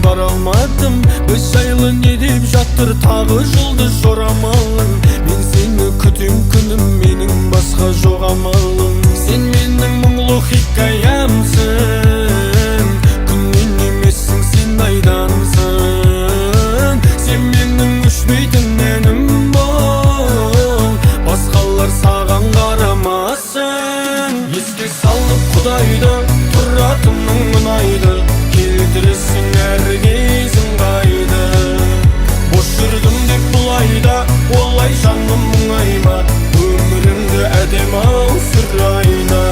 бара алмадым. Біз жайлы не деп жаттыр тағы жұлдыз жорамалың. Мен сені күтем күнім, менің басқа жоқ амалым. Сен менің мұңлы хикаямсың, күннен емессің, сен айдансың. Сен менің өшпейтін әнім бол, басқалар саған қарамасын. Еске салып Құдайды, тұратының ұнайды, келтіресің әр кезің қайды. Бош жүрдім деп бұлайда, олай жаным мұңайма, өмірімді әдем-ау сүрайна.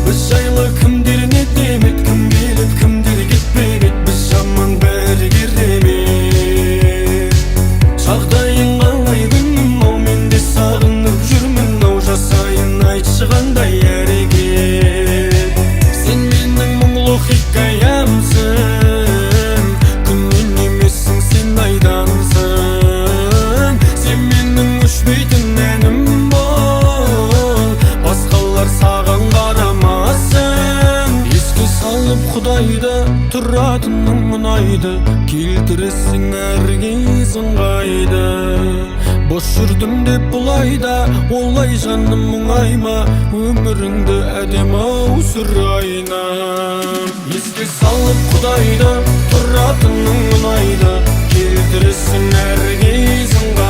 Біз жайлы кімдер не демет, кім келет, кімдер кетпек ет, біз жаман бәрі керемет. Жағдайың қалай күнім, ау мен де сағынып жүрмін, ау жасайын айтшы қандай әрекет. Сен менің мұңлы хикаямсың, күннен емессің, сен айдансың. Сен менің өшпейтін әнім бол, басқалар саған қарамасын. Еске салып Құдайды, тұратының ұнайды, келтіресің әр кезің қайды. Бош жүрдім деп бұлайда, олай жаным мұңайма, өміріңді әдем-ау сүрайна. Еске салып Құдайды, тұратының ұнайды, келтіресің әр кезің қайды.